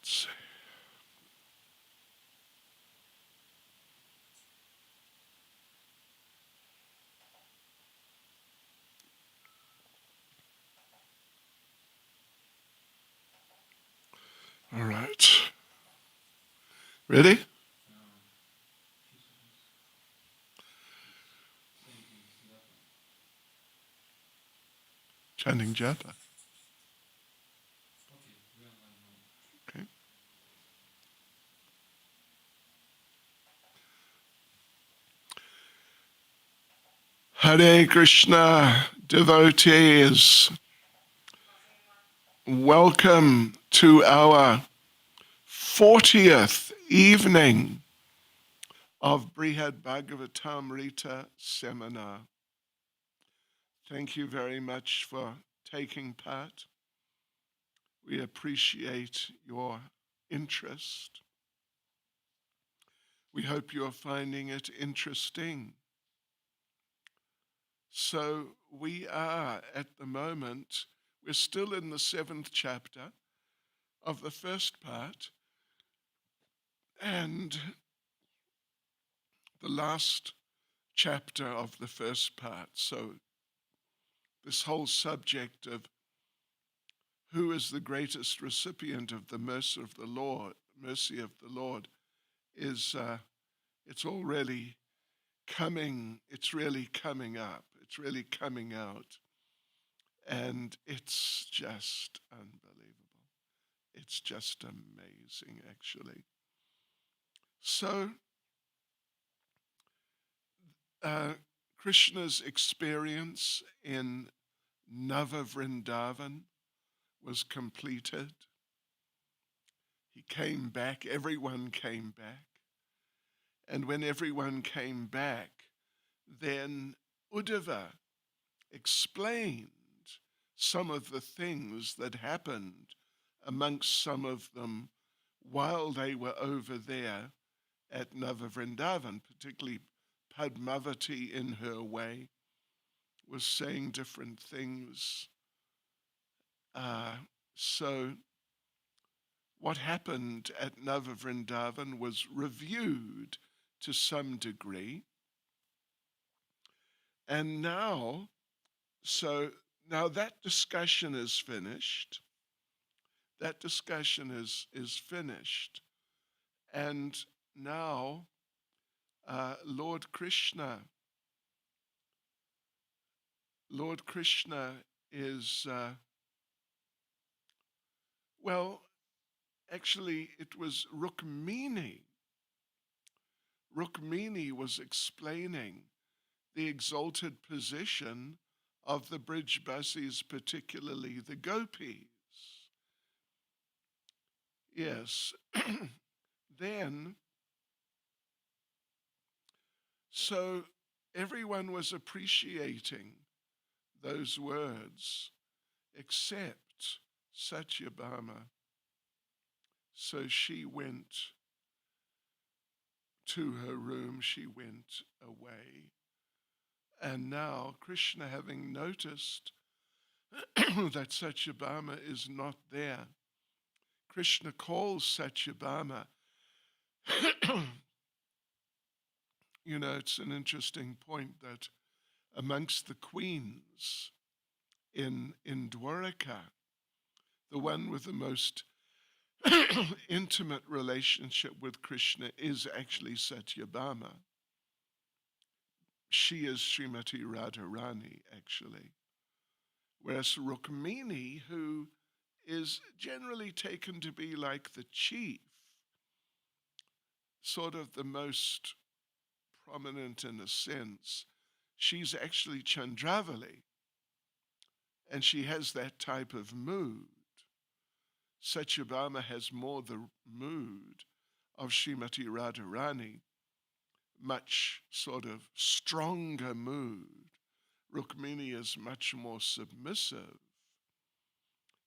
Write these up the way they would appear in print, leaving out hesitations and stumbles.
see. All right. Ready? Chanting japa. Okay. Hare Krishna devotees, welcome to our 40th evening of Brihad Bhagavatamrita seminar. Thank you very much for taking part. We appreciate your interest. We hope you're finding it interesting. So we are at the moment, we're still in the 7th chapter of the first part, and the last chapter of the first part. So this whole subject of who is the greatest recipient of the mercy of the Lord is it's all really coming, it's really coming up, it's really coming out, and it's just unbelievable. It's just amazing, actually. So Krishna's experience in Nava Vrindavan was completed. He came back, everyone came back. And when everyone came back, then Uddhava explained some of the things that happened amongst some of them while they were over there at Nava Vrindavan, particularly Padmavati in her way was saying different things. So what happened at Nava Vrindavan was reviewed to some degree. And now that discussion is finished. That discussion is finished. And now Lord Krishna is, actually it was Rukmini. Rukmini was explaining the exalted position of the Brijbasis, particularly the gopis. Yes. Then, so everyone was appreciating those words except Satyabhama. So she went to her room, she went away. And now Krishna, having noticed that Satyabhama is not there, Krishna calls Satyabhama. You know, it's an interesting point that amongst the queens in Dwaraka, the one with the most intimate relationship with Krishna is actually Satyabhama. She is Srimati Radharani, actually. Whereas Rukmini, who is generally taken to be like the chief, sort of the most prominent in a sense, she's actually Chandravali, and she has that type of mood. Satyabhama has more the mood of Srimati Radharani, much sort of stronger mood. Rukmini is much more submissive.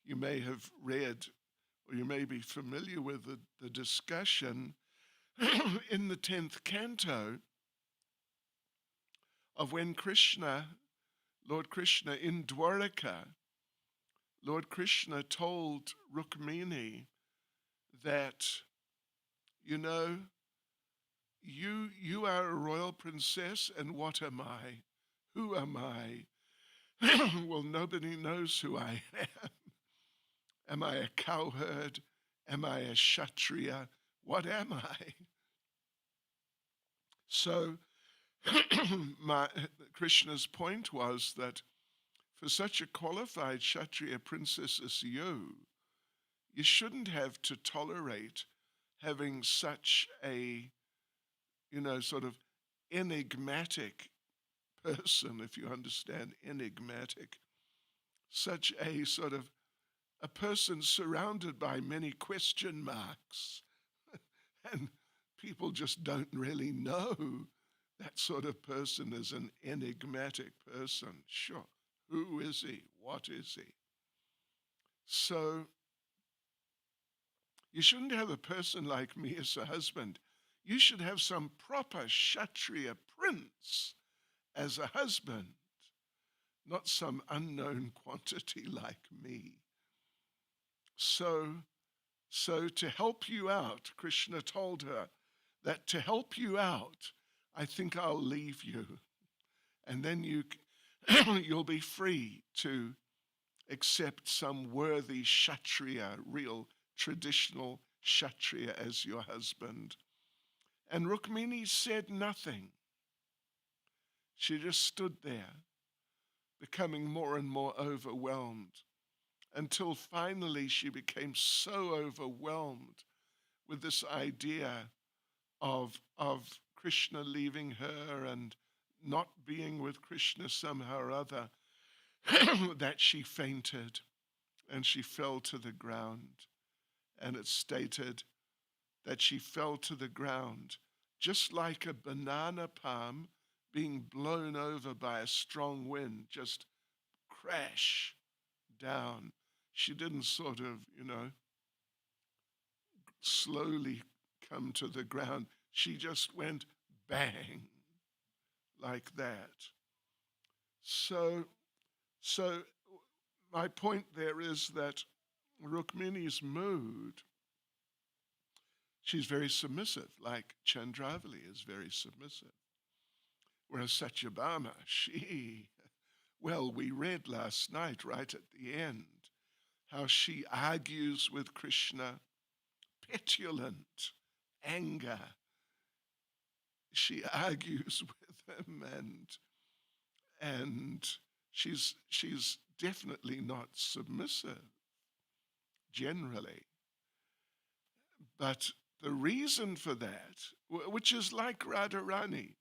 You may have read, or you may be familiar with the discussion in the 10th canto of when Lord Krishna in Dwaraka, Lord Krishna told Rukmini that, you know, you are a royal princess, and what am I? Who am I? Well, nobody knows who I am. Am I a cowherd? Am I a kshatriya? What am I? So Krishna's point was that for such a qualified kshatriya princess as you shouldn't have to tolerate having such a, sort of enigmatic person, if you understand enigmatic, such a sort of a person surrounded by many question marks. And people just don't really know that sort of person is an enigmatic person. Sure, who is he? What is he? So you shouldn't have a person like me as a husband. You should have some proper Kshatriya prince as a husband, not some unknown quantity like me. So to help you out, Krishna told her that to help you out, I think I'll leave you. And then you'll be free to accept some worthy Kshatriya, real traditional Kshatriya as your husband. And Rukmini said nothing. She just stood there, becoming more and more overwhelmed, until finally she became so overwhelmed with this idea of Krishna leaving her and not being with Krishna somehow or other that she fainted and she fell to the ground. And it's stated that she fell to the ground just like a banana palm being blown over by a strong wind, just crash down. She didn't sort of, slowly come to the ground. She just went bang like that. So my point there is that Rukmini's mood, she's very submissive, like Chandravali is very submissive. Whereas Satyabhama, we read last night right at the end how she argues with Krishna, petulant, anger. She argues with him and she's definitely not submissive generally. But the reason for that, which is like Radharani,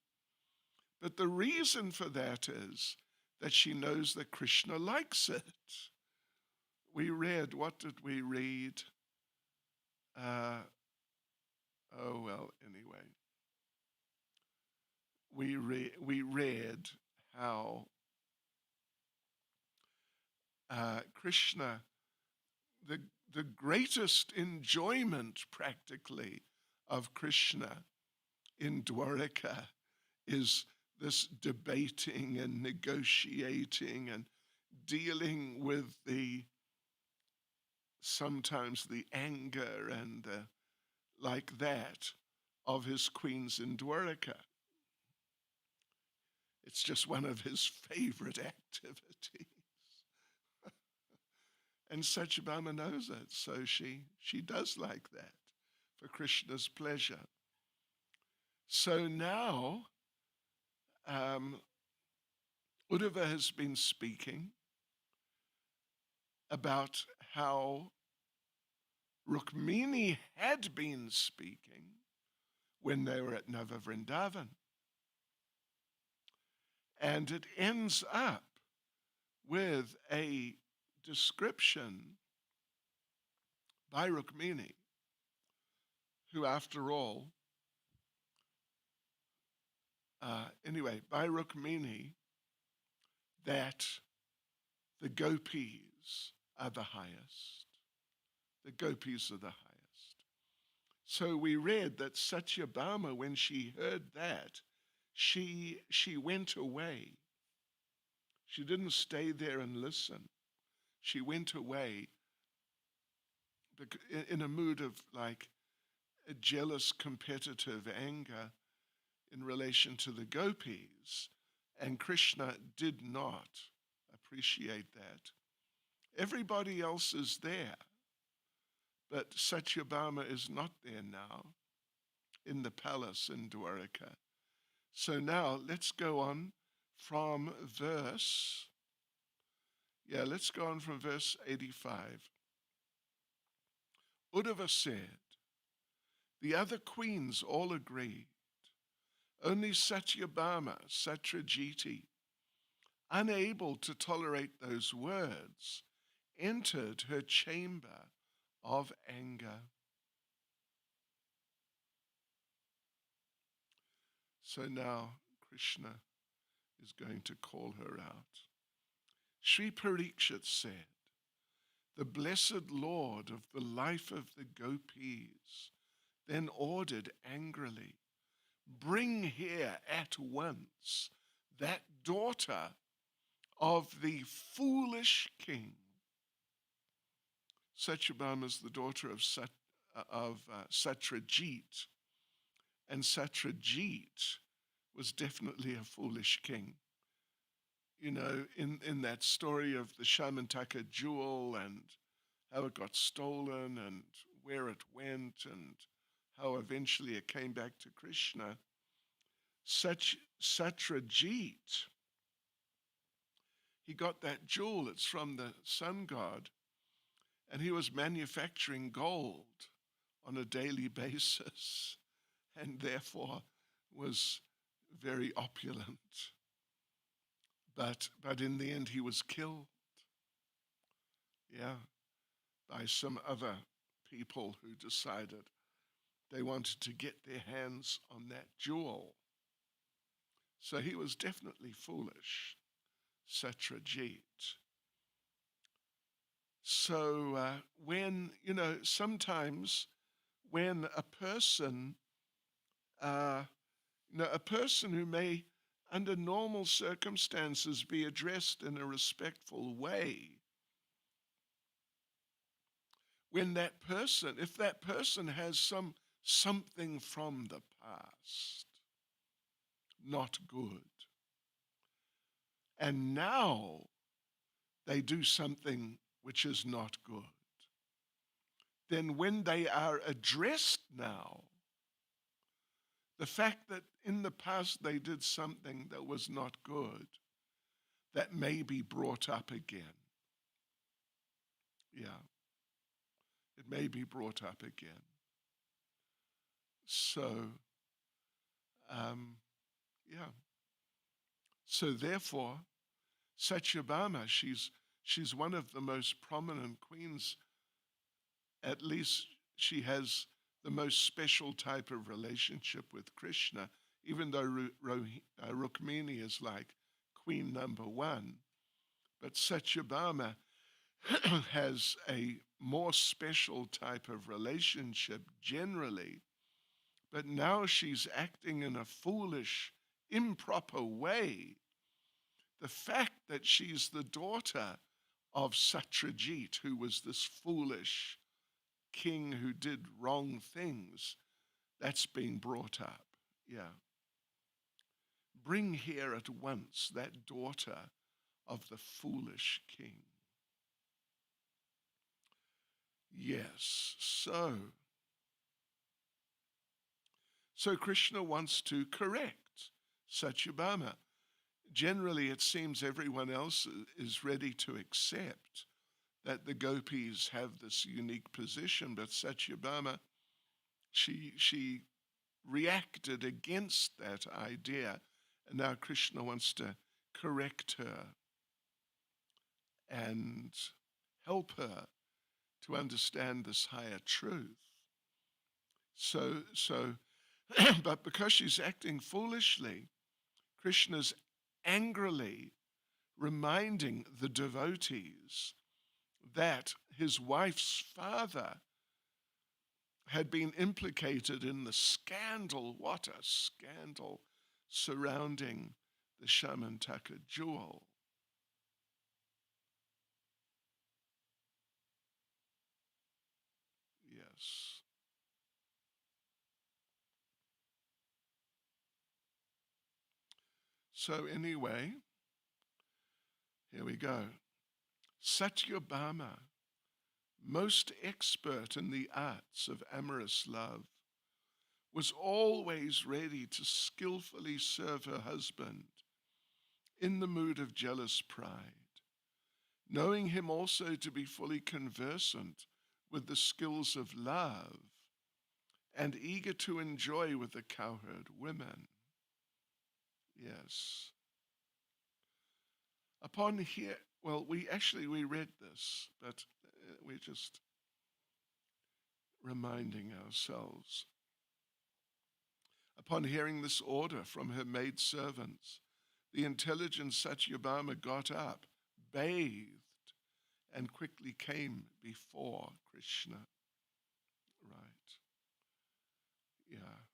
but the reason for that is that she knows that Krishna likes it. We read, what did we read? Anyway. We read how Krishna, the greatest enjoyment practically of Krishna in Dwaraka is this debating and negotiating and dealing with sometimes the anger and like that of his queens in Dwaraka. It's just one of his favorite activities. And Satyabhama knows it, so she does like that for Krishna's pleasure. So now, Uddhava has been speaking about how Rukmini had been speaking when they were at Nava Vrindavan. And it ends up with a description by Rukmini, who after all, by Rukmini, that the gopis are the highest. The gopis are the highest. So we read that Satyabhama, when she heard that, she went away. She didn't stay there and listen. She went away in a mood of like a jealous, competitive anger in relation to the gopis, and Krishna did not appreciate that. Everybody else is there, but Satyabhama is not there now in the palace in Dwaraka. So now let's go on from verse 85. Uddhava said, the other queens all agreed. Only Satyabhama, Satrajiti, unable to tolerate those words, entered her chamber of anger. So now Krishna is going to call her out. Sri Parikshit said, the blessed Lord of the life of the gopis then ordered angrily, bring here at once that daughter of the foolish king. Satyabhama is the daughter of Satrajit, and Satrajit was definitely a foolish king. You know, in that story of the Shamantaka jewel and how it got stolen and where it went and how eventually it came back to Krishna, Satrajit, he got that jewel, it's from the sun god, and he was manufacturing gold on a daily basis and therefore was very opulent. But in the end, he was killed, by some other people who decided they wanted to get their hands on that jewel. So he was definitely foolish, Satrajit. So sometimes when a person who may, under normal circumstances, be addressed in a respectful way, if that person has something from the past, not good, and now they do something which is not good, then when they are addressed now, the fact that in the past they did something that was not good, that may be brought up again. Yeah. It may be brought up again. So, So therefore, Satyabhama, she's one of the most prominent queens. At least she has the most special type of relationship with Krishna, even though Rukmini is like queen number one. But Satyabhama has a more special type of relationship generally, but now she's acting in a foolish, improper way. The fact that she's the daughter of Satrajit, who was this foolish king who did wrong things, that's being brought up. Yeah. Bring here at once that daughter of the foolish king. Yes, so Krishna wants to correct Satyabhama. Generally, it seems everyone else is ready to accept that the gopis have this unique position, but Satyabhama, she reacted against that idea, and now Krishna wants to correct her and help her to understand this higher truth. So, but because she's acting foolishly, Krishna's angrily reminding the devotees that his wife's father had been implicated in the scandal, what a scandal, surrounding the Shamantaka jewel. Yes. So anyway, here we go. Satyabhama, most expert in the arts of amorous love, was always ready to skillfully serve her husband in the mood of jealous pride, knowing him also to be fully conversant with the skills of love and eager to enjoy with the cowherd women. Yes. Upon here, well, we read this, but we're just reminding ourselves. Upon hearing this order from her maidservants, the intelligent Satyabhama got up, bathed, and quickly came before Krishna. Right. Yeah.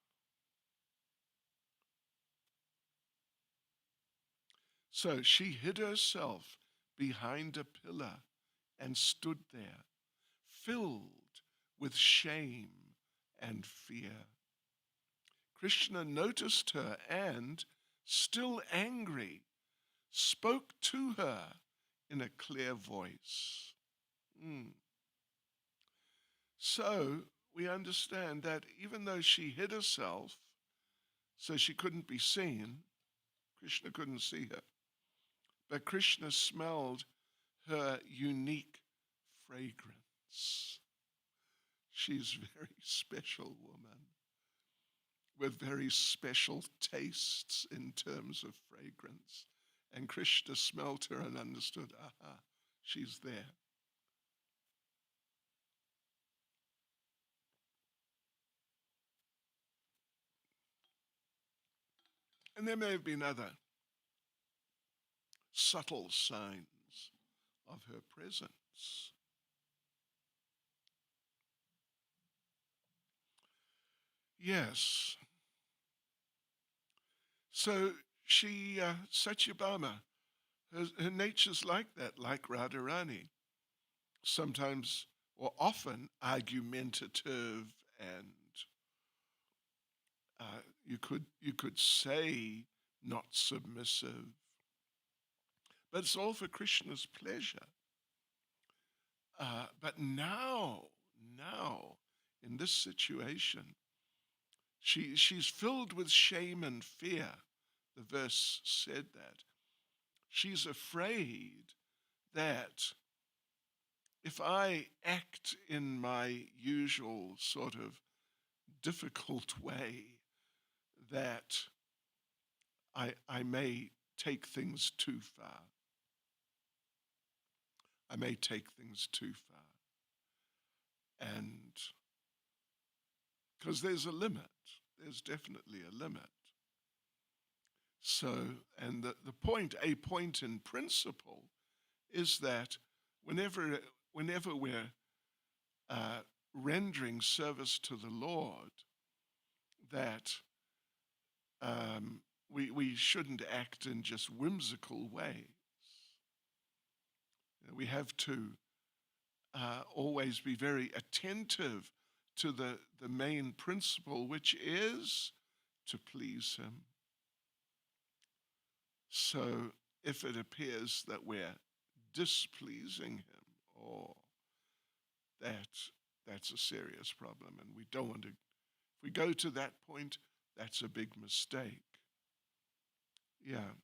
So she hid herself behind a pillar and stood there, filled with shame and fear. Krishna noticed her and, still angry, spoke to her in a clear voice. So we understand that even though she hid herself so she couldn't be seen, Krishna couldn't see her, but Krishna smelled her unique fragrance. She's a very special woman with very special tastes in terms of fragrance. And Krishna smelt her and understood, aha, she's there. And there may have been other subtle signs of her presence. Yes. So Satyabhama, her nature's like that, like Radharani. Sometimes or often argumentative and you could say not submissive, but it's all for Krishna's pleasure. But now, in this situation, she's filled with shame and fear. The verse said that. She's afraid that if I act in my usual sort of difficult way, that I may take things too far. I may take things too far. And because there's a limit, there's definitely a limit. So, and a point in principle is that whenever we're rendering service to the Lord, that we shouldn't act in just whimsical ways. We have to always be very attentive to the main principle, which is to please Him. So if it appears that we're displeasing Him, that's a serious problem, and we don't want to. If we go to that point, that's a big mistake. Yeah.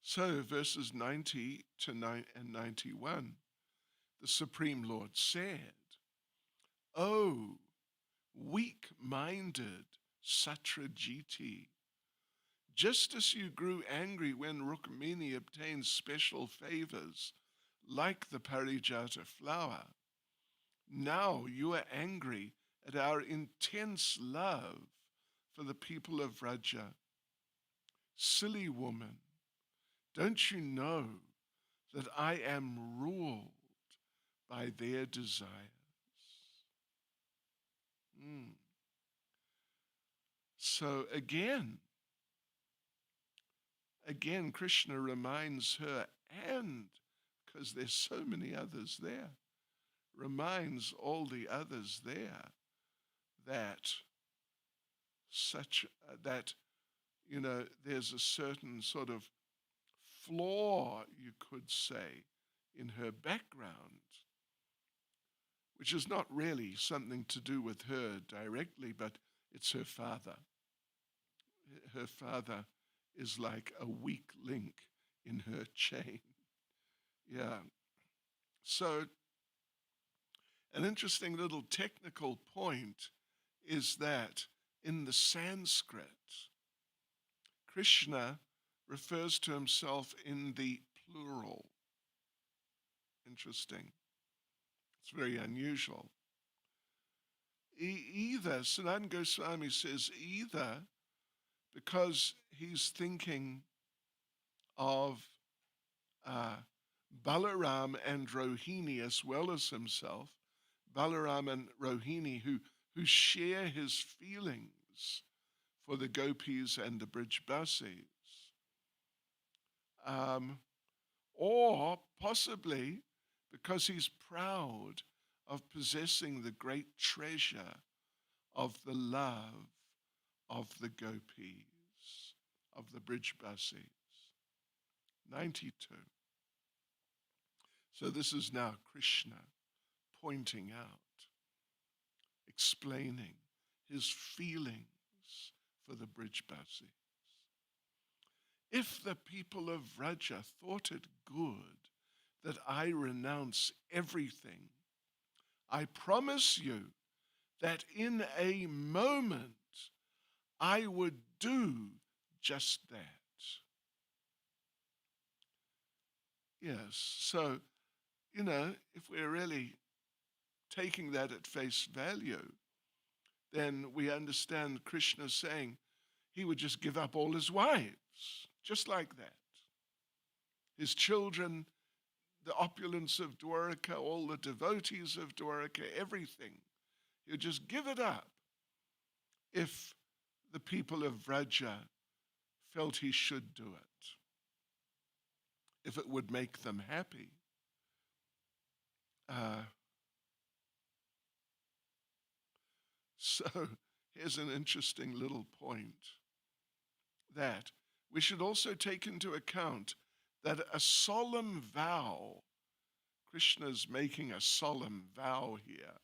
So verses 90 to 91, the Supreme Lord said, "O weak-minded Satrajiti, just as you grew angry when Rukmini obtained special favors like the Parijata flower, now you are angry at our intense love for the people of Vraja. Silly woman, don't you know that I am ruled by their desires?" So again, Krishna reminds her, and because there's so many others there, reminds all the others there that that there's a certain sort of flaw, you could say, in her background, which is not really something to do with her directly, but it's her father. Her father is like a weak link in her chain. Yeah. So, an interesting little technical point is that in the Sanskrit, Krishna refers to himself in the plural. Interesting. It's very unusual. Either, Sanatana Goswami says, either because he's thinking of Balaram and Rohini as well as himself, Balaram and Rohini, who share his feelings for the gopis and the Brijbasis. Or possibly because he's proud of possessing the great treasure of the love of the gopis, of the Brijbasis. 92. So this is now Krishna pointing out, explaining his feelings for the Brijbasis. If the people of Vraja thought it good that I renounce everything, I promise you that in a moment I would do just that. Yes, so, if we're really taking that at face value, then we understand Krishna saying he would just give up all his wives, just like that. His children, the opulence of Dwaraka, all the devotees of Dwaraka, everything. He would just give it up if the people of Vraja felt he should do it, if it would make them happy. So here's an interesting little point, that we should also take into account that a solemn vow, Krishna's making a solemn vow here,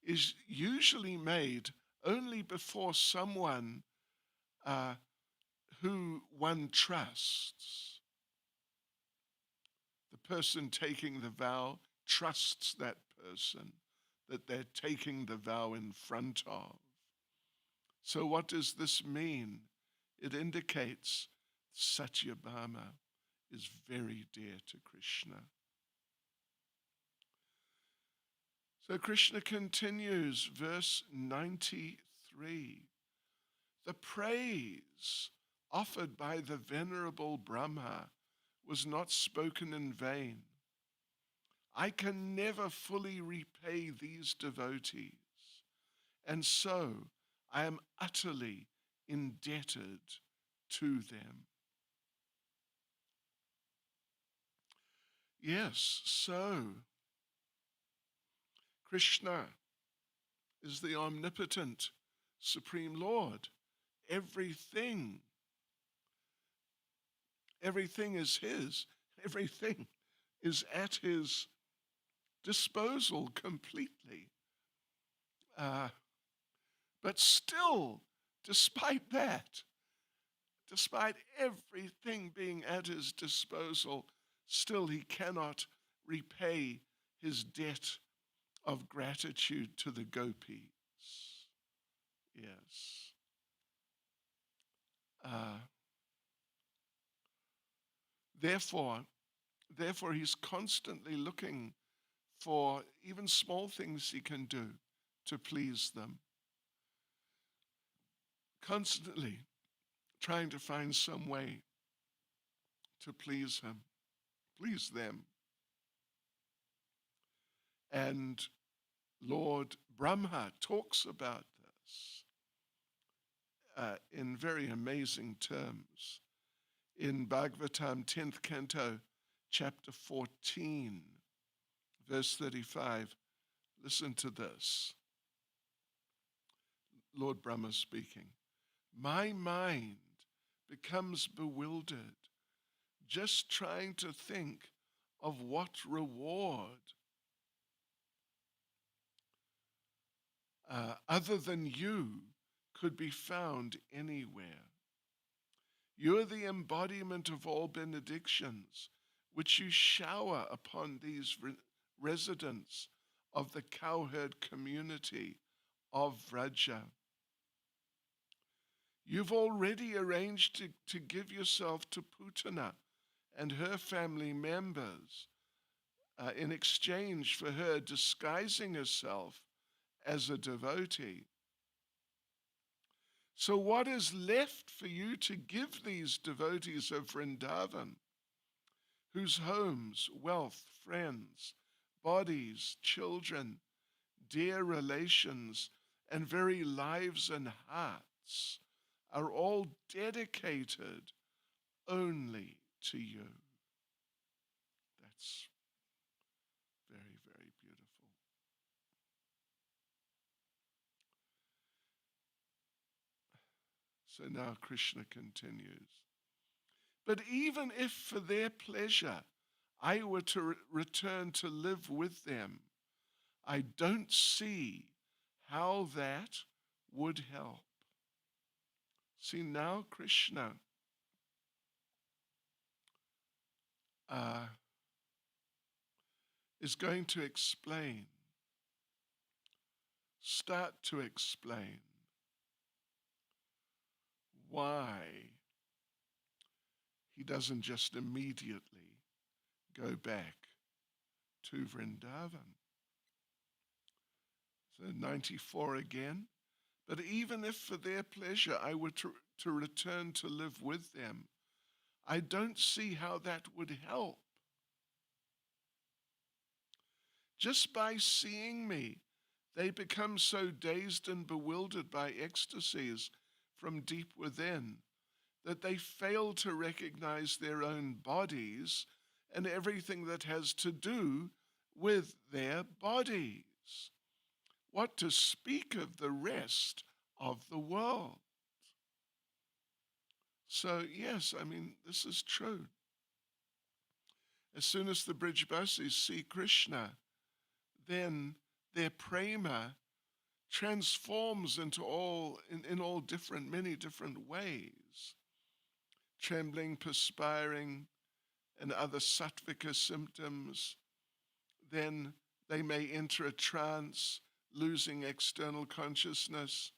is usually made only before someone who one trusts. The person taking the vow trusts that person that they're taking the vow in front of. So what does this mean? It indicates Satyabhama is very dear to Krishna. So Krishna continues, verse 93. The praise offered by the venerable Brahma was not spoken in vain. I can never fully repay these devotees, and so I am utterly indebted to them. Yes, so Krishna is the omnipotent Supreme Lord. Everything is his. Everything is at his disposal completely. But still, despite that, despite everything being at his disposal, still he cannot repay his debt of gratitude to the gopis. Yes. Therefore, he's constantly looking for even small things he can do to please them. Constantly trying to find some way to please him, please them. And Lord Brahma talks about this in very amazing terms. In Bhagavatam, 10th canto, chapter 14, Verse 35, listen to this. Lord Brahma speaking. My mind becomes bewildered just trying to think of what reward other than you could be found anywhere. You are the embodiment of all benedictions, which you shower upon these residents of the cowherd community of Vraja. You've already arranged to give yourself to Putana and her family members in exchange for her disguising herself as a devotee. So what is left for you to give these devotees of Vrindavan, whose homes, wealth, friends, bodies, children, dear relations, and very lives and hearts are all dedicated only to you? That's very, very beautiful. So now Krishna continues. But even if for their pleasure I were to return to live with them, I don't see how that would help. See, now Krishna is going to start to explain why he doesn't just immediately go back to Vrindavan. So 94 again. But even if for their pleasure I were to return to live with them, I don't see how that would help. Just by seeing me, they become so dazed and bewildered by ecstasies from deep within that they fail to recognize their own bodies and everything that has to do with their bodies. What to speak of the rest of the world? So, yes, I mean, this is true. As soon as the Brijbasis see Krishna, then their prema transforms into in all different, many different ways. Trembling, perspiring, and other sattvika symptoms. Then they may enter a trance, losing external consciousness.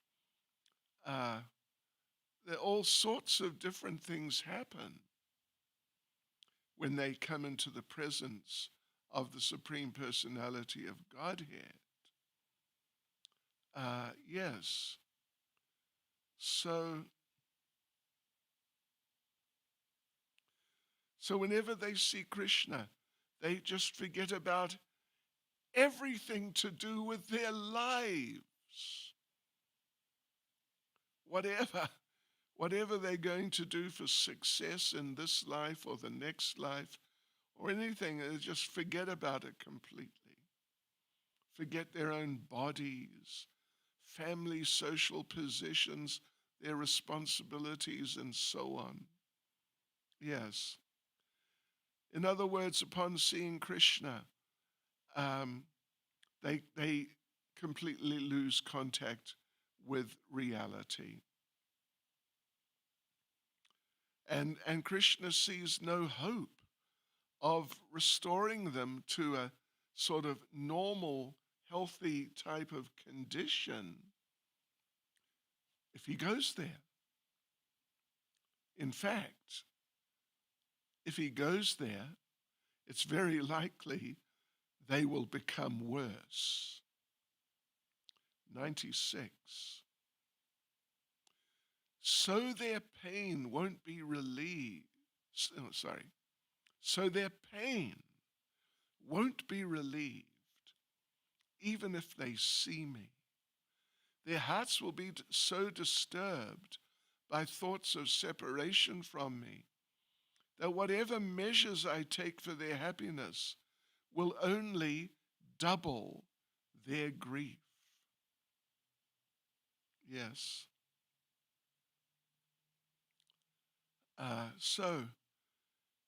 All sorts of different things happen when they come into the presence of the Supreme Personality of Godhead. Yes. So whenever they see Krishna, they just forget about everything to do with their lives. Whatever they're going to do for success in this life or the next life or anything, they just forget about it completely. Forget their own bodies, family, social positions, their responsibilities, and so on. Yes. In other words, upon seeing Krishna, they completely lose contact with reality. And Krishna sees no hope of restoring them to a sort of normal, healthy type of condition if he goes there. In fact, if he goes there, it's very likely they will become worse. 96. So their pain won't be relieved. So their pain won't be relieved even if they see me. Their hearts will be so disturbed by thoughts of separation from me that whatever measures I take for their happiness will only double their grief. Yes. So,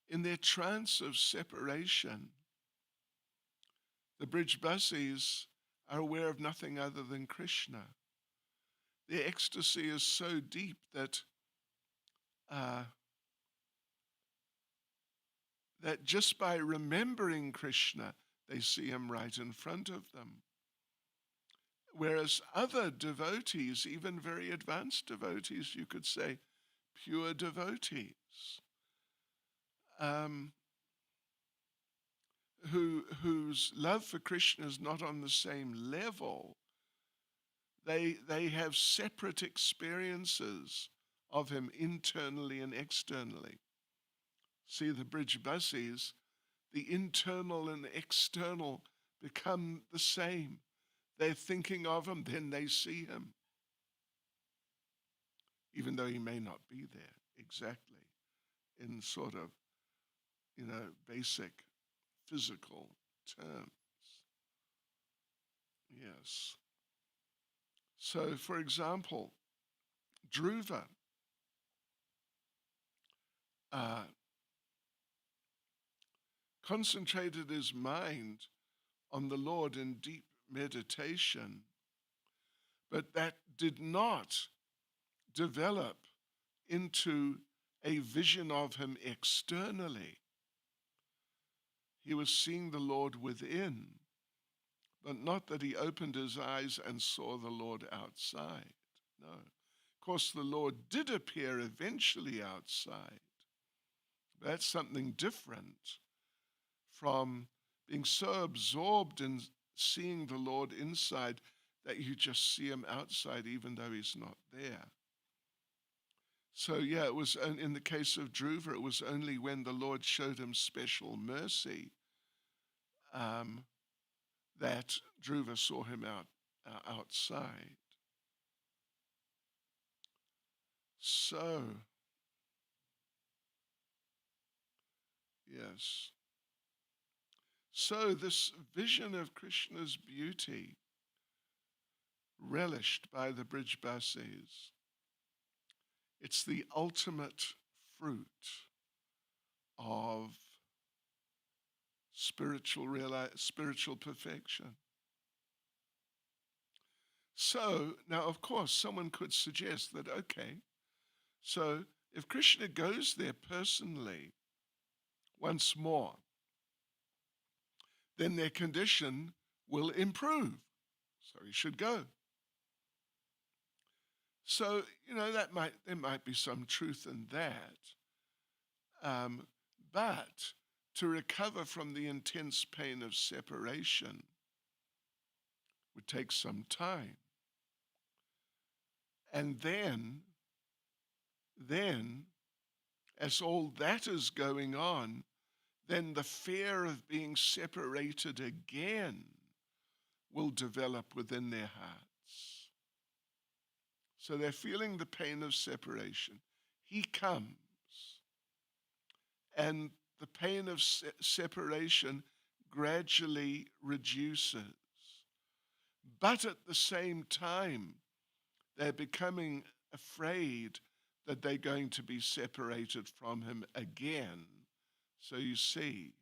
in their trance of separation, the Brijbasis are aware of nothing other than Krishna. Their ecstasy is so deep that that just by remembering Krishna, they see him right in front of them. Whereas other devotees, even very advanced devotees, you could say, pure devotees, whose love for Krishna is not on the same level, they have separate experiences of him internally and externally. See, the Brijbasis, the internal and external become the same. They're thinking of him, then they see him, even though he may not be there exactly in sort of, basic physical terms. Yes. So, for example, Dhruva concentrated his mind on the Lord in deep meditation, but that did not develop into a vision of him externally. He was seeing the Lord within, but not that he opened his eyes and saw the Lord outside. No. Of course, the Lord did appear eventually outside. That's something different from being so absorbed in seeing the Lord inside that you just see him outside even though he's not there. So yeah, it was in the case of Dhruva, it was only when the Lord showed him special mercy that Dhruva saw him outside. So, yes. So this vision of Krishna's beauty, relished by the Brijbasis, it's the ultimate fruit of spiritual perfection. So now, of course, someone could suggest that, okay, so if Krishna goes there personally once more, then their condition will improve. So he should go. So, there might be some truth in that. But to recover from the intense pain of separation would take some time. And then, as all that is going on, then the fear of being separated again will develop within their hearts. So they're feeling the pain of separation. He comes, and the pain of separation gradually reduces. But at the same time, they're becoming afraid that they're going to be separated from him again. So you see,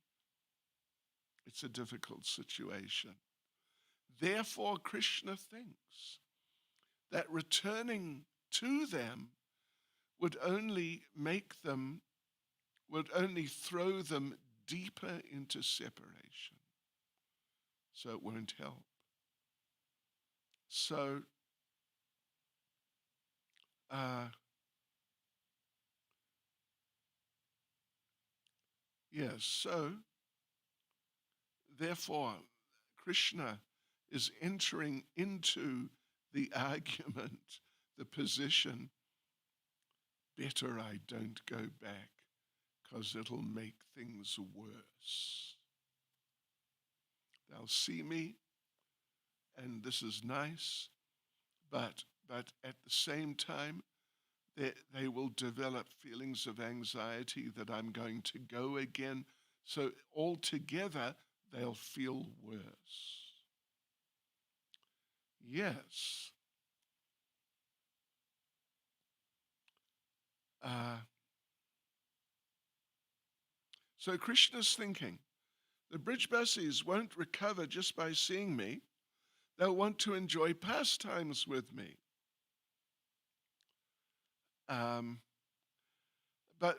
it's a difficult situation. Therefore, Krishna thinks that returning to them would only throw them deeper into separation. So it won't help. So, so therefore, Krishna is entering into the argument, the position, better I don't go back because it'll make things worse. They'll see me, and this is nice, but at the same time, they will develop feelings of anxiety that I'm going to go again. So altogether, they'll feel worse. Yes. So Krishna's thinking, the Brijbasis won't recover just by seeing me. They'll want to enjoy pastimes with me. Um, but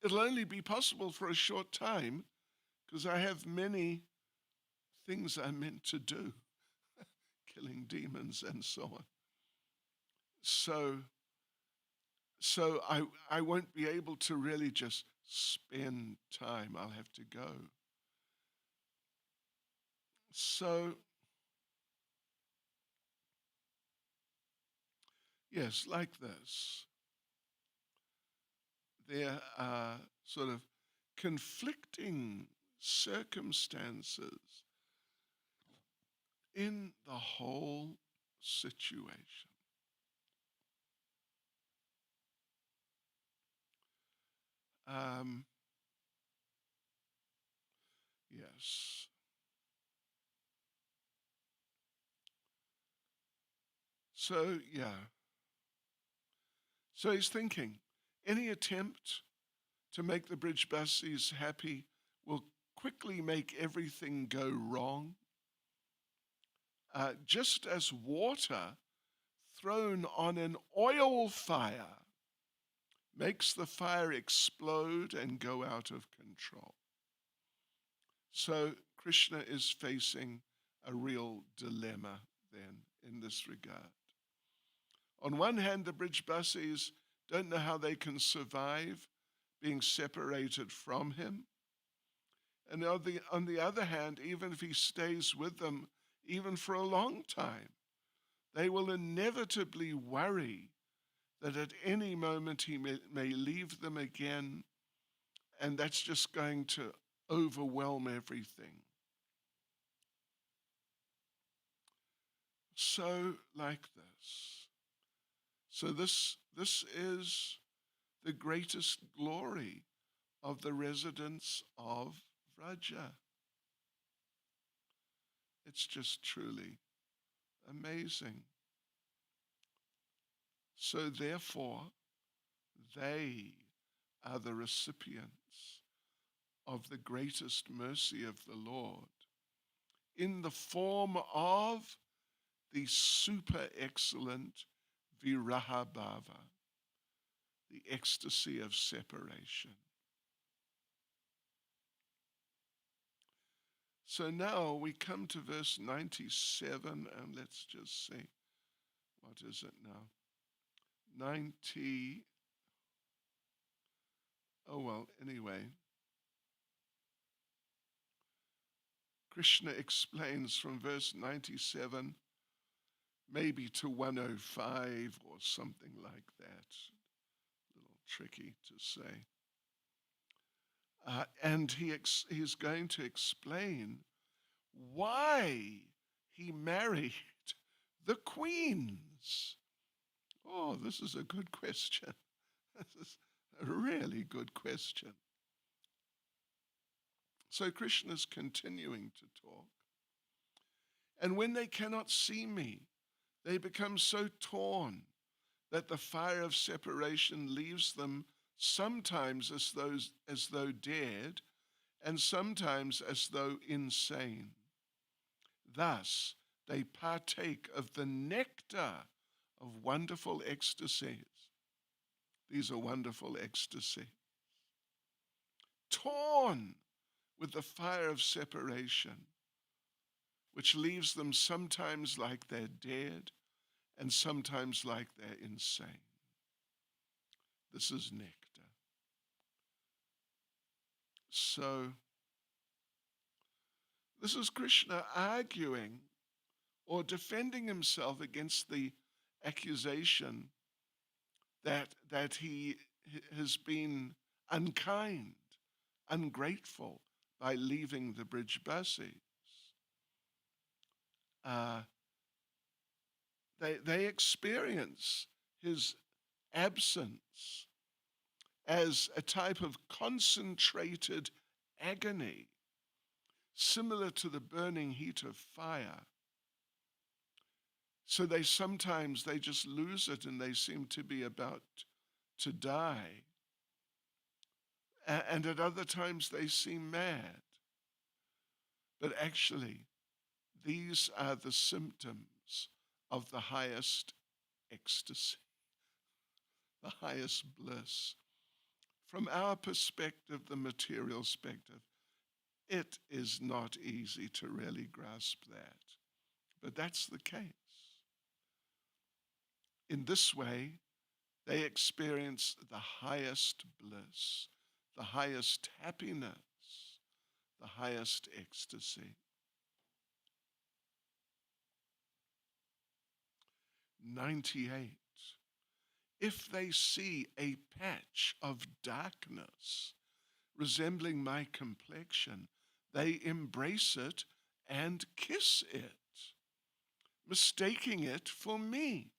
it'll only be possible for a short time because I have many things I'm meant to do, killing demons and so on. So I won't be able to really just spend time. I'll have to go. So, yes, like this. There are sort of conflicting circumstances in the whole situation. Um, yes. So, yeah. So he's thinking any attempt to make the Brijbasis happy will quickly make everything go wrong. Just as water thrown on an oil fire makes the fire explode and go out of control. So Krishna is facing a real dilemma then in this regard. On one hand, the Brijbasis don't know how they can survive being separated from him. And on the other hand, even if he stays with them, even for a long time, they will inevitably worry that at any moment he may leave them again, and that's just going to overwhelm everything. So, like this. So this is the greatest glory of the residents of Vraja. It's just truly amazing. So therefore, they are the recipients of the greatest mercy of the Lord in the form of the super excellent Viraha Bhava, the ecstasy of separation. So now we come to verse 97, and let's just see. What is it now? 90. Oh, well, anyway. Krishna explains from verse 97 maybe to 105 or something like that. A little tricky to say. And he's going to explain why he married the queens. Oh, this is a good question. This is a really good question. So Krishna's continuing to talk. And when they cannot see me, they become so torn that the fire of separation leaves them sometimes as though dead, and sometimes as though insane. Thus, they partake of the nectar of wonderful ecstasies. These are wonderful ecstasies. Torn with the fire of separation, which leaves them sometimes like they're dead and sometimes like they're insane. This is nectar. So, this is Krishna arguing or defending himself against the accusation that he has been unkind, ungrateful by leaving the Brijbasis. They experience his absence as a type of concentrated agony similar to the burning heat of fire. So they just lose it and they seem to be about to die. And at other times they seem mad. But actually, these are the symptoms of the highest ecstasy, the highest bliss. From our perspective, the material perspective, it is not easy to really grasp that. But that's the case. In this way, they experience the highest bliss, the highest happiness, the highest ecstasy. 98. If they see a patch of darkness resembling my complexion, they embrace it and kiss it, mistaking it for me.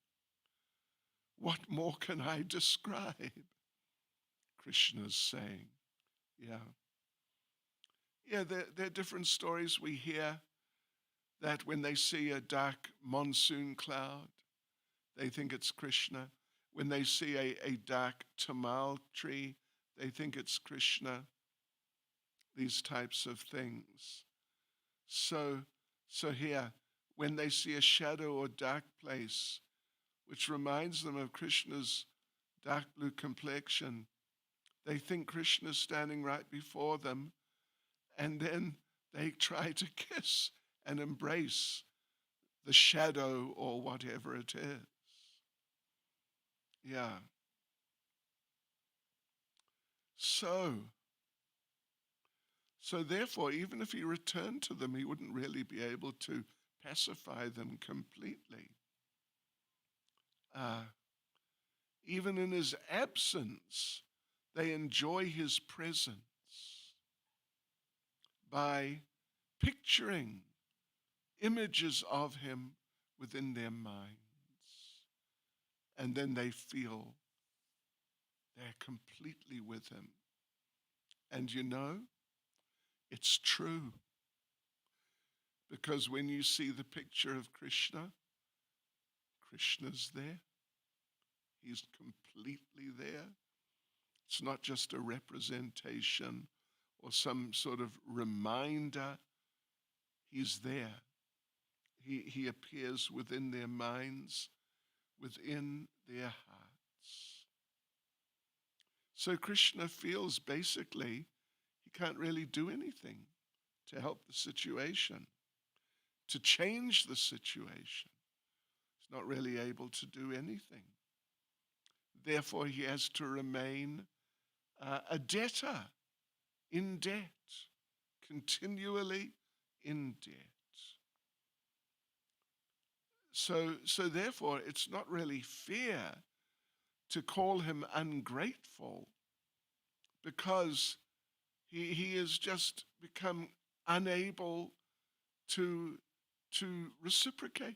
What more can I describe? Krishna's saying, yeah. There are different stories we hear that when they see a dark monsoon cloud, they think it's Krishna. When they see a dark tamal tree, they think it's Krishna. These types of things. So here, when they see a shadow or dark place, which reminds them of Krishna's dark blue complexion, they think Krishna's standing right before them, and then they try to kiss and embrace the shadow or whatever it is. Yeah. So therefore, even if he returned to them, he wouldn't really be able to pacify them completely. Even in his absence, they enjoy his presence by picturing images of him within their minds. And then they feel they're completely with him. And you know, it's true. Because when you see the picture of Krishna, Krishna's there. He's completely there. It's not just a representation or some sort of reminder. He's there. He appears within their minds, within their hearts. So Krishna feels basically he can't really do anything to help the situation, to change the situation. He's not really able to do anything. Therefore, he has to remain a debtor, in debt, continually in debt. So therefore, it's not really fair to call him ungrateful, because he has just become unable to reciprocate.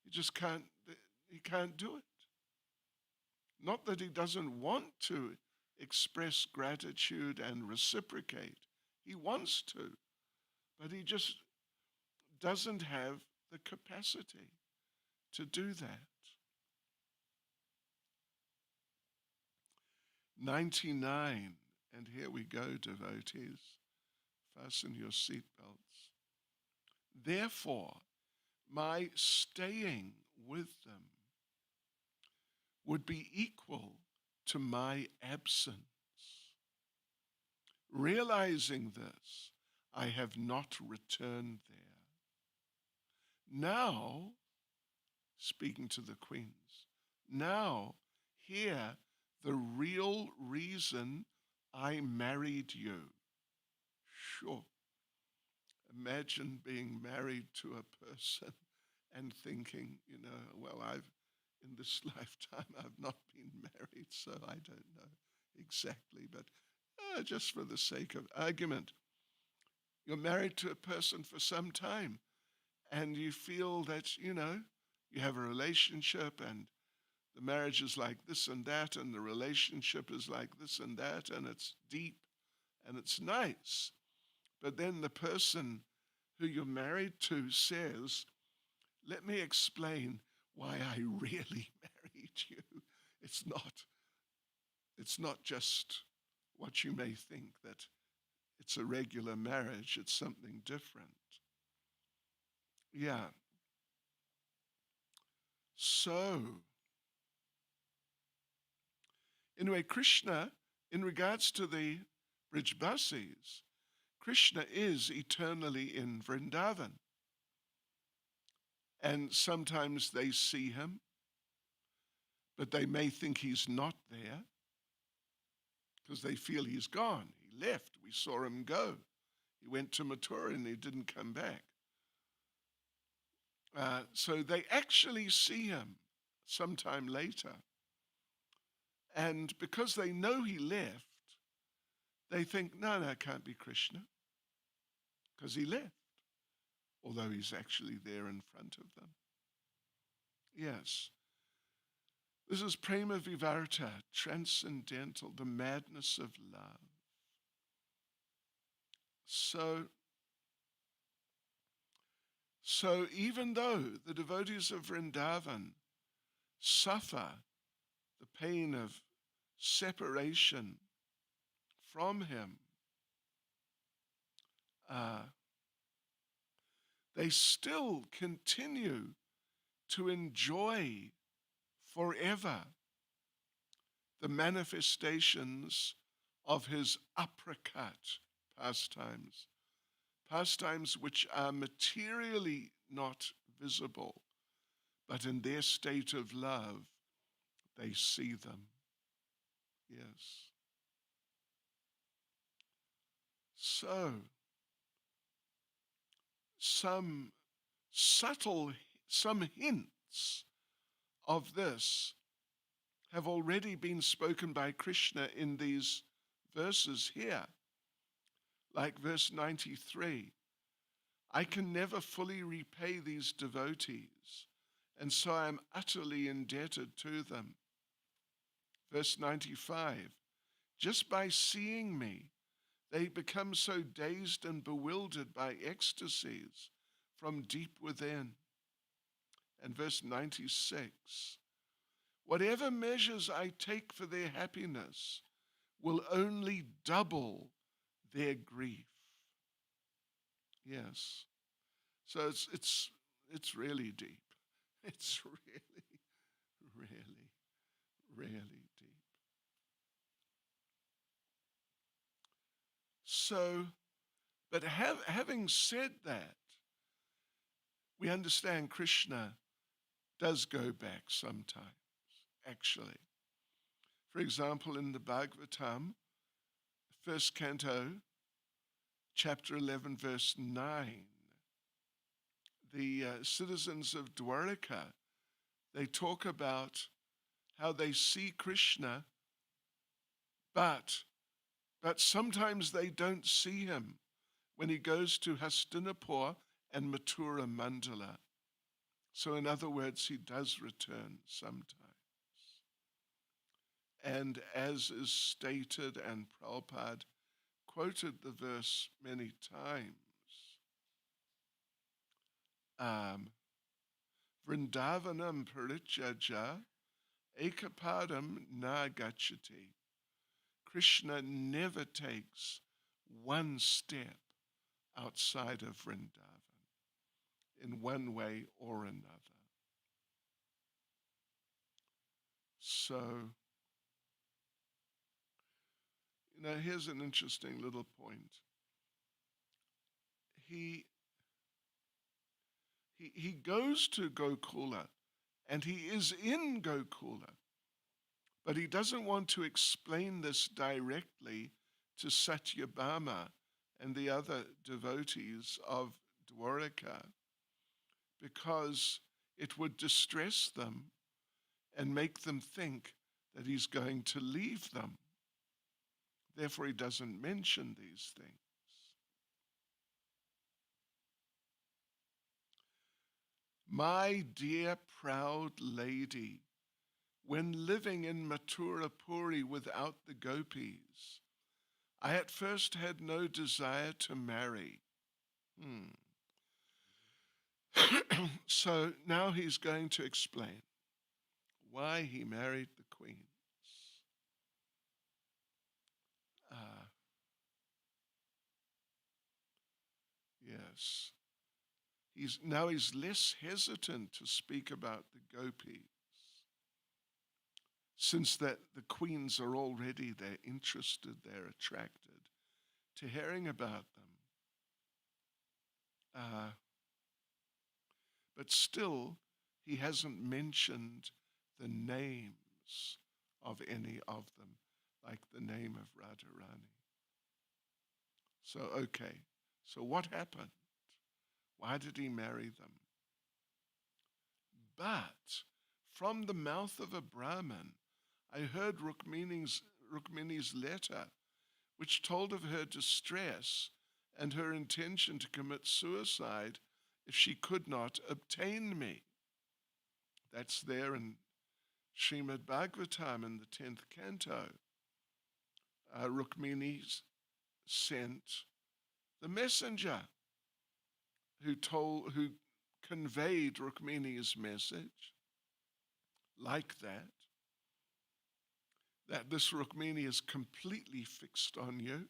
He can't do it. Not that he doesn't want to express gratitude and reciprocate. He wants to, but he just doesn't have the capacity to do that. 99, and here we go, devotees. Fasten your seatbelts. Therefore, my staying with them would be equal to my absence. Realizing this, I have not returned there. Now, speaking to the queens, now hear the real reason I married you. Sure. Imagine being married to a person and thinking, well, in this lifetime, I've not been married, so I don't know exactly, but just for the sake of argument, you're married to a person for some time, and you feel that, you have a relationship, and the marriage is like this and that, and the relationship is like this and that, and it's deep, and it's nice. But then the person who you're married to says, let me explain why I really married you. It's not, it's not just what you may think, that it's a regular marriage, it's something different. Yeah. So, anyway, Krishna, in regards to the Brijbasis, Krishna is eternally in Vrindavan. And sometimes they see him, but they may think he's not there because they feel he's gone. He left. We saw him go. He went to Mathura and he didn't come back. So they actually see him sometime later. And because they know he left, they think, no, it can't be Krishna because he left, although he's actually there in front of them. Yes. This is prema vivarta, transcendental, the madness of love. So even though the devotees of Vrindavan suffer the pain of separation from him, they still continue to enjoy forever the manifestations of his uppercut pastimes which are materially not visible, but in their state of love, they see them. Yes. So, some hints of this have already been spoken by Krishna in these verses here. Like verse 93, I can never fully repay these devotees, and so I am utterly indebted to them. Verse 95, just by seeing me, they become so dazed and bewildered by ecstasies from deep within. And verse 96, whatever measures I take for their happiness will only double their grief. Yes. So it's really deep. It's really deep. So, but having said that, we understand Krishna does go back sometimes, actually. For example, in the Bhagavatam, first canto, chapter 11, verse 9, the citizens of Dwaraka, they talk about how they see Krishna, but sometimes they don't see him when he goes to Hastinapur and Mathura Mandala. So in other words, he does return sometimes. And as is stated, and Prabhupada quoted the verse many times, Vrindavanam parityaja ekapadam na gacchati. Krishna never takes one step outside of Vrindavan in one way or another. So, here's an interesting little point. He goes to Gokula, and he is in Gokula, but he doesn't want to explain this directly to Satyabhama and the other devotees of Dwaraka, because it would distress them and make them think that he's going to leave them. Therefore, he doesn't mention these things. My dear proud lady, when living in Mathura Puri without the gopis, I at first had no desire to marry. So now he's going to explain why he married the queens. Yes. He's less hesitant to speak about the gopis, since that the queens are already they're interested, they're attracted to hearing about them. But still, he hasn't mentioned the names of any of them, like the name of Radharani. So, okay, so what happened? Why did he marry them? But from the mouth of a Brahmin, I heard Rukmini's letter, which told of her distress and her intention to commit suicide if she could not obtain me. That's there in Brihad Bhagavatam in the 10th canto. Rukmini sent the messenger who conveyed Rukmini's message like that this Rukmini is completely fixed on you.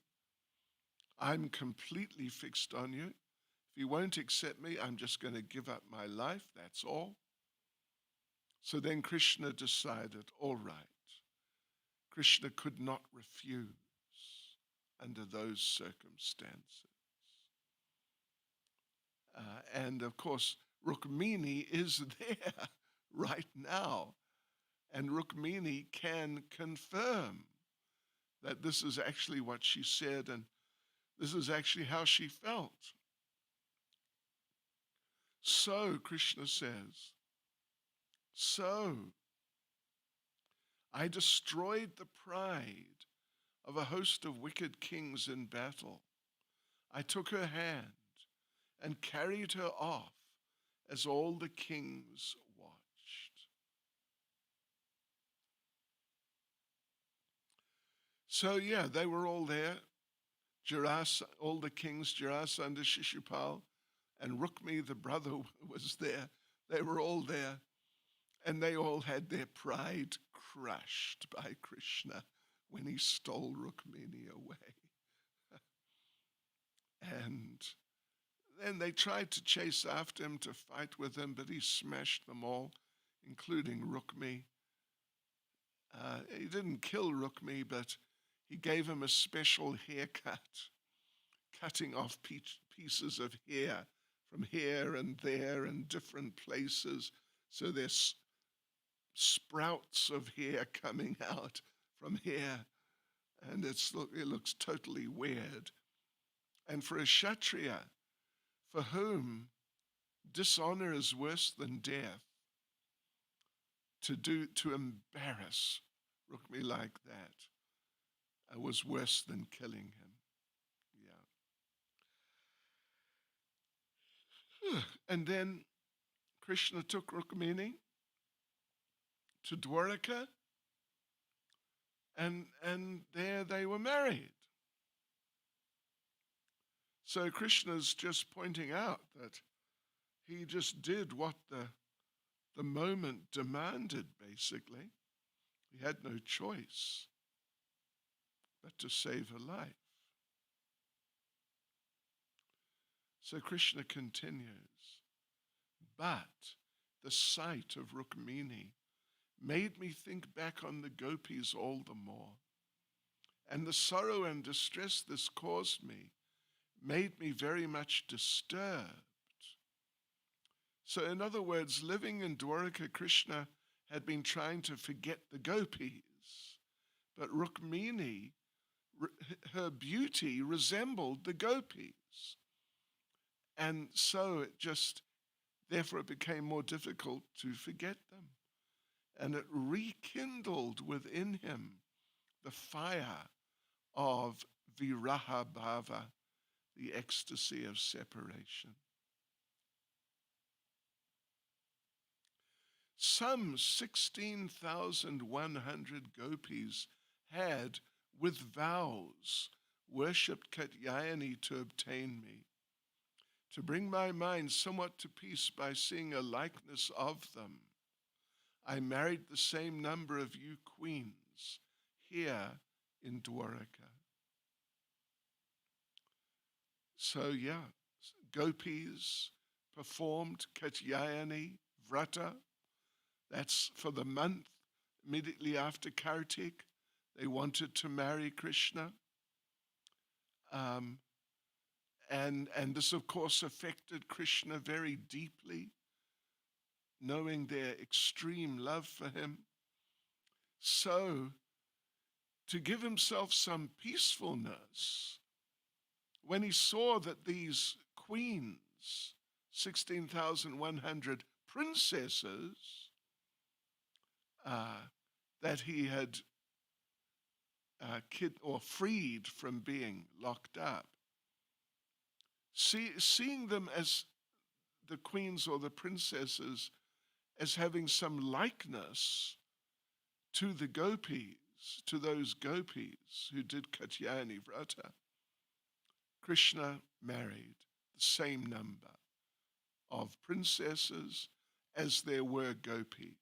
I'm completely fixed on you. If you won't accept me, I'm just going to give up my life, that's all. So then Krishna decided, all right. Krishna could not refuse under those circumstances. And of course, Rukmini is there right now. And Rukmini can confirm that this is actually what she said and this is actually how she felt. So, Krishna says, so I destroyed the pride of a host of wicked kings in battle. I took her hand and carried her off as all the kings watched. So yeah, they were all there. All the kings, Jarasandha, Shishupal, and Rukmi, the brother, was there. They were all there. And they all had their pride crushed by Krishna when he stole Rukmini away. And then they tried to chase after him to fight with him, but he smashed them all, including Rukmi. He didn't kill Rukmi, but he gave him a special haircut, cutting off pieces of hair from here and there in different places. So there's sprouts of hair coming out from here, and it looks totally weird. And for a Kshatriya, for whom dishonor is worse than death, to embarrass Rukmi like that was worse than killing him. Yeah. And then Krishna took Rukmini to Dwaraka, and there they were married. So Krishna's just pointing out that he just did what the moment demanded, basically. He had no choice but to save her life. So Krishna continues, but the sight of Rukmini made me think back on the gopis all the more, and the sorrow and distress this caused me made me very much disturbed. So in other words, living in Dwaraka, Krishna had been trying to forget the gopis, but Rukmini, her beauty resembled the gopis. And so therefore it became more difficult to forget them. And it rekindled within him the fire of viraha bhava, the ecstasy of separation. Some 16,100 gopis had, with vows, worshipped Katyayani to obtain me, to bring my mind somewhat to peace by seeing a likeness of them. I married the same number of you queens here in Dwaraka. So gopis performed Katyayani Vrata. That's for the month immediately after Kartik. They wanted to marry Krishna. And this, of course, affected Krishna very deeply, knowing their extreme love for him. So, to give himself some peacefulness, when he saw that these queens, 16,100 princesses, that he had freed from being locked up, seeing them as the queens or the princesses as having some likeness to the gopis, to those gopis who did Katyayani Vrata, Krishna married the same number of princesses as there were gopis.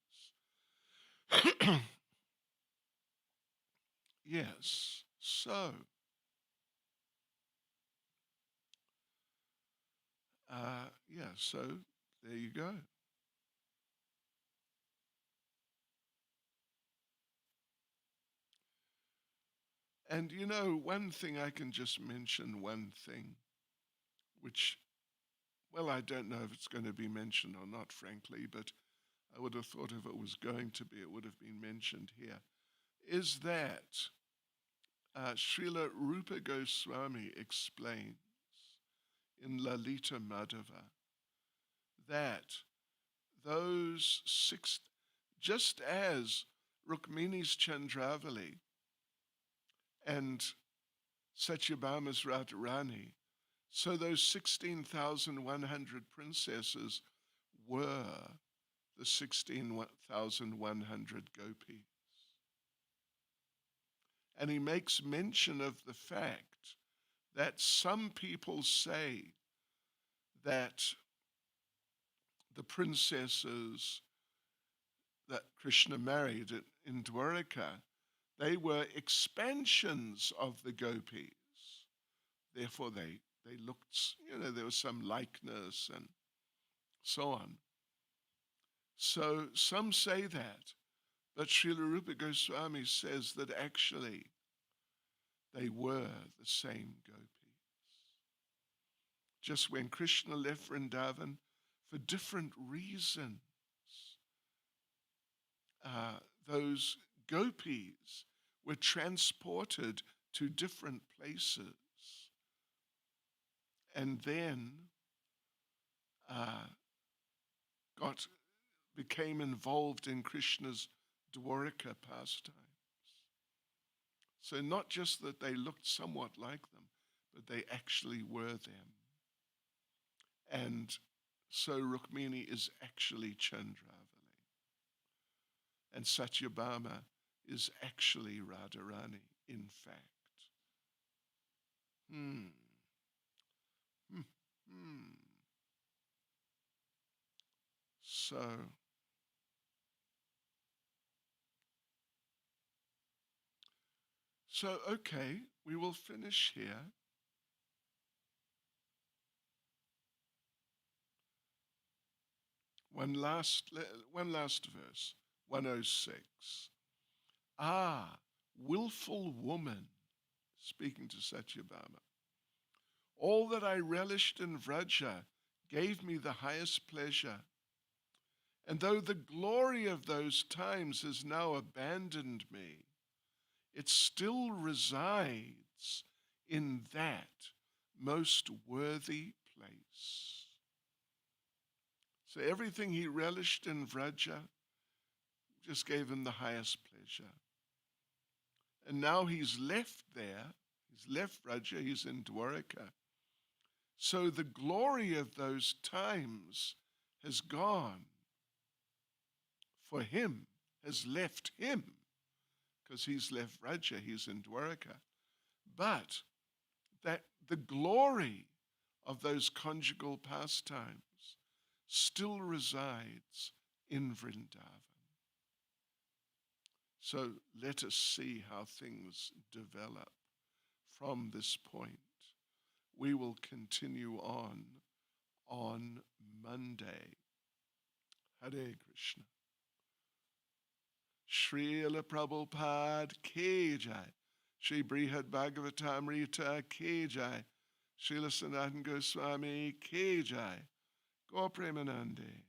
Yes, so so there you go. And one thing I can just mention, one thing, which, well, I don't know if it's going to be mentioned or not, frankly, but I would have thought if it was going to be, it would have been mentioned here, is that Srila Rupa Goswami explains in Lalita Madhava that those six, just as Rukmini's Chandravali and Satyabhama's Radharani, so those 16,100 princesses were the 16,100 gopis. And he makes mention of the fact that some people say that the princesses that Krishna married in Dwaraka, they were expansions of the gopis. Therefore, they looked, there was some likeness and so on. So some say that, but Srila Rupa Goswami says that actually they were the same gopis. Just when Krishna left Vrindavan, for different reasons, those gopis were transported to different places and then became involved in Krishna's Dwaraka pastimes. So not just that they looked somewhat like them, but they actually were them. And so Rukmini is actually Chandravali. And Satyabhama is actually Radharani, in fact. So, okay, we will finish here. One last verse, 106. Ah, willful woman, speaking to Satyabhama, all that I relished in Vraja gave me the highest pleasure. And though the glory of those times has now abandoned me, it still resides in that most worthy place. So everything he relished in Vraja just gave him the highest pleasure. And now he's left there, he's left Vraja, he's in Dwaraka. So the glory of those times has gone for him, has left him, because he's left Vraja, he's in Dwaraka. But that the glory of those conjugal pastimes still resides in Vrindavan. So let us see how things develop from this point. We will continue on Monday. Hare Krishna. Srila Prabhupada Ki Jai. Shri Brihad Bhagavatamrita Ki Jai. Srila Sanatana Goswami Ki Jai. Gaur Premanande.